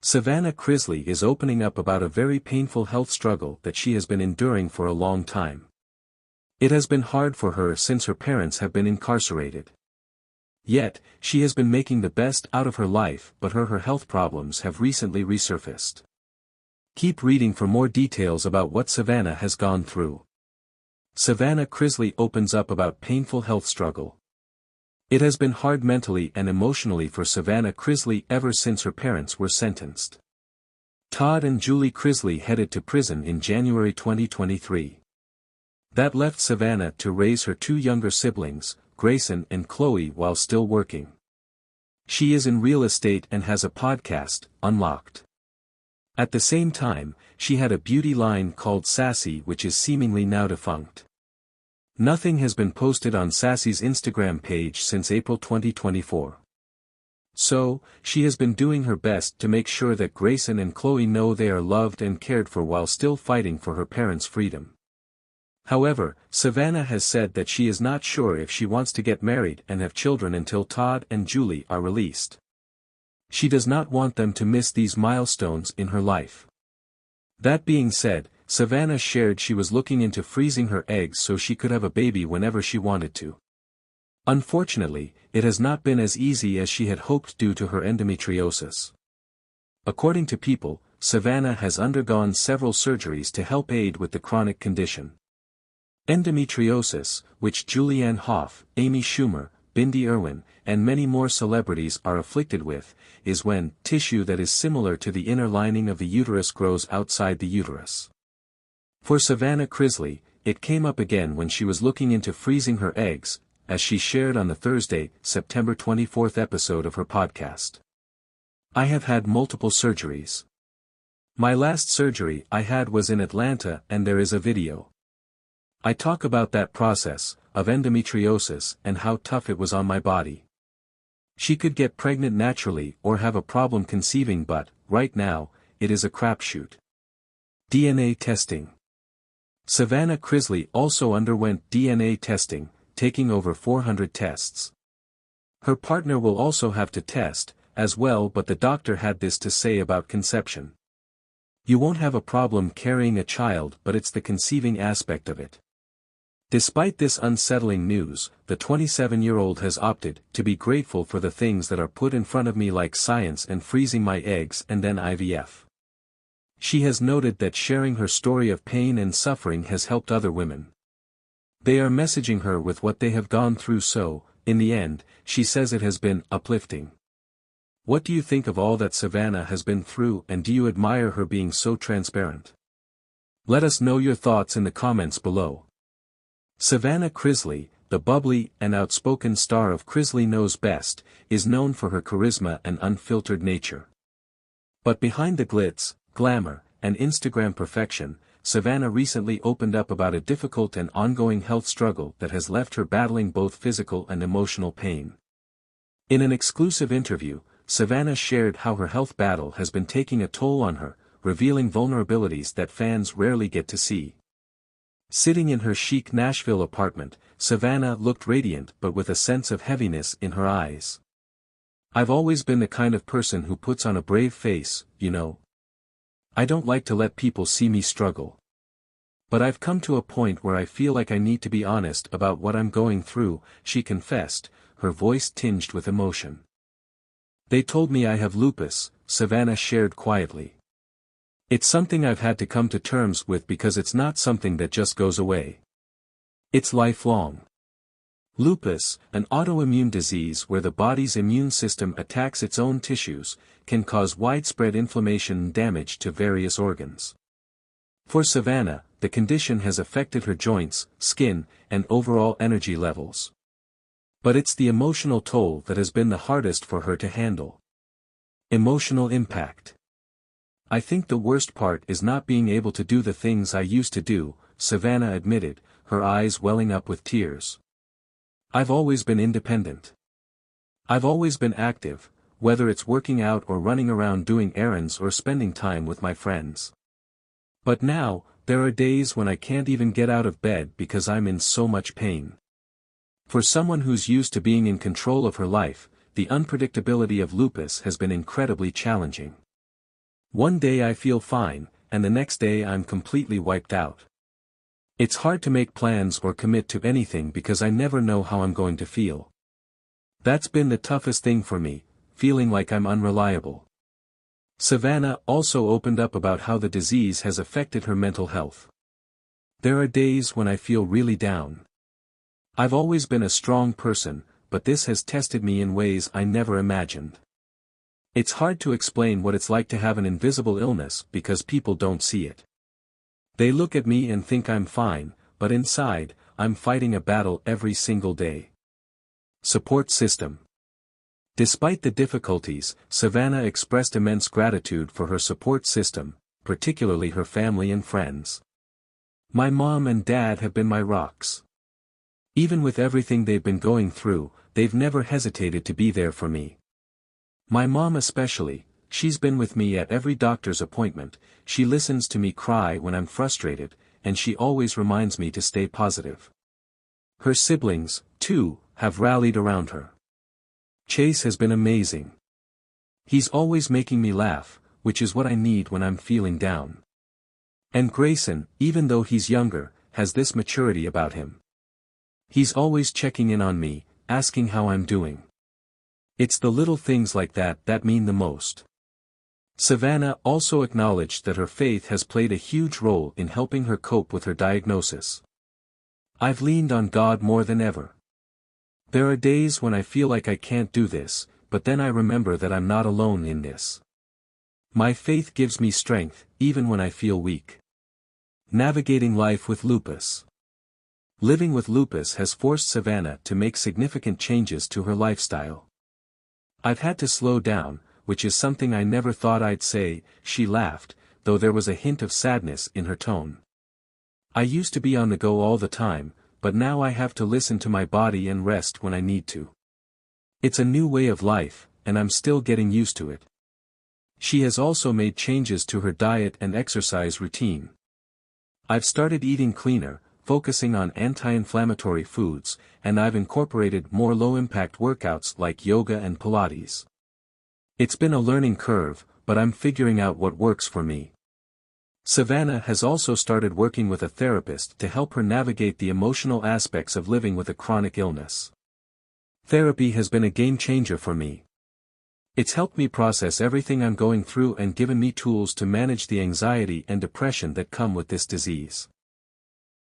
Savannah Chrisley is opening up about a very painful health struggle that she has been enduring for a long time. It has been hard for her since her parents have been incarcerated. Yet, she has been making the best out of her life, but her health problems have recently resurfaced. Keep reading for more details about what Savannah has gone through. Savannah Chrisley opens up about painful health struggle. It has been hard mentally and emotionally for Savannah Chrisley ever since her parents were sentenced. Todd and Julie Chrisley headed to prison in January 2023. That left Savannah to raise her two younger siblings, Grayson and Chloe, while still working. She is in real estate and has a podcast, Unlocked. At the same time, she had a beauty line called Sassy, which is seemingly now defunct. Nothing has been posted on Sassy's Instagram page since April 2024. So, she has been doing her best to make sure that Grayson and Chloe know they are loved and cared for while still fighting for her parents' freedom. However, Savannah has said that she is not sure if she wants to get married and have children until Todd and Julie are released. She does not want them to miss these milestones in her life. That being said, Savannah shared she was looking into freezing her eggs so she could have a baby whenever she wanted to. Unfortunately, it has not been as easy as she had hoped due to her endometriosis. According to People, Savannah has undergone several surgeries to help aid with the chronic condition. Endometriosis, which Julianne Hough, Amy Schumer, Bindi Irwin, and many more celebrities are afflicted with, is when tissue that is similar to the inner lining of the uterus grows outside the uterus. For Savannah Chrisley, it came up again when she was looking into freezing her eggs, as she shared on the Thursday, September 24th episode of her podcast. I have had multiple surgeries. My last surgery I had was in Atlanta, and there is a video. I talk about that process, of endometriosis and how tough it was on my body. She could get pregnant naturally or have a problem conceiving, but, right now, it is a crapshoot. DNA testing. Savannah Chrisley also underwent DNA testing, taking over 400 tests. Her partner will also have to test, as well, but the doctor had this to say about conception. You won't have a problem carrying a child, but it's the conceiving aspect of it. Despite this unsettling news, the 27-year-old has opted to be grateful for the things that are put in front of me, like science and freezing my eggs and then IVF. She has noted that sharing her story of pain and suffering has helped other women. They are messaging her with what they have gone through, so, in the end, she says it has been uplifting. What do you think of all that Savannah has been through, and do you admire her being so transparent? Let us know your thoughts in the comments below. Savannah Chrisley, the bubbly and outspoken star of Chrisley Knows Best, is known for her charisma and unfiltered nature. But behind the glitz, glamour, and Instagram perfection, Savannah recently opened up about a difficult and ongoing health struggle that has left her battling both physical and emotional pain. In an exclusive interview, Savannah shared how her health battle has been taking a toll on her, revealing vulnerabilities that fans rarely get to see. Sitting in her chic Nashville apartment, Savannah looked radiant but with a sense of heaviness in her eyes. I've always been the kind of person who puts on a brave face, you know. I don't like to let people see me struggle. But I've come to a point where I feel like I need to be honest about what I'm going through, she confessed, her voice tinged with emotion. They told me I have lupus, Savannah shared quietly. It's something I've had to come to terms with because it's not something that just goes away. It's lifelong. Lupus, an autoimmune disease where the body's immune system attacks its own tissues, can cause widespread inflammation and damage to various organs. For Savannah, the condition has affected her joints, skin, and overall energy levels. But it's the emotional toll that has been the hardest for her to handle. Emotional impact. I think the worst part is not being able to do the things I used to do, Savannah admitted, her eyes welling up with tears. I've always been independent. I've always been active, whether it's working out or running around doing errands or spending time with my friends. But now, there are days when I can't even get out of bed because I'm in so much pain. For someone who's used to being in control of her life, the unpredictability of lupus has been incredibly challenging. One day I feel fine, and the next day I'm completely wiped out. It's hard to make plans or commit to anything because I never know how I'm going to feel. That's been the toughest thing for me, feeling like I'm unreliable. Savannah also opened up about how the disease has affected her mental health. There are days when I feel really down. I've always been a strong person, but this has tested me in ways I never imagined. It's hard to explain what it's like to have an invisible illness because people don't see it. They look at me and think I'm fine, but inside, I'm fighting a battle every single day. Support system. Despite the difficulties, Savannah expressed immense gratitude for her support system, particularly her family and friends. My mom and dad have been my rocks. Even with everything they've been going through, they've never hesitated to be there for me. My mom especially, she's been with me at every doctor's appointment, she listens to me cry when I'm frustrated, and she always reminds me to stay positive. Her siblings, too, have rallied around her. Chase has been amazing. He's always making me laugh, which is what I need when I'm feeling down. And Grayson, even though he's younger, has this maturity about him. He's always checking in on me, asking how I'm doing. It's the little things like that that mean the most. Savannah also acknowledged that her faith has played a huge role in helping her cope with her diagnosis. I've leaned on God more than ever. There are days when I feel like I can't do this, but then I remember that I'm not alone in this. My faith gives me strength, even when I feel weak. Navigating life with lupus. Living with lupus has forced Savannah to make significant changes to her lifestyle. I've had to slow down, which is something I never thought I'd say, she laughed, though there was a hint of sadness in her tone. I used to be on the go all the time, but now I have to listen to my body and rest when I need to. It's a new way of life, and I'm still getting used to it. She has also made changes to her diet and exercise routine. I've started eating cleaner, focusing on anti-inflammatory foods, and I've incorporated more low-impact workouts like yoga and Pilates. It's been a learning curve, but I'm figuring out what works for me. Savannah has also started working with a therapist to help her navigate the emotional aspects of living with a chronic illness. Therapy has been a game changer for me. It's helped me process everything I'm going through and given me tools to manage the anxiety and depression that come with this disease.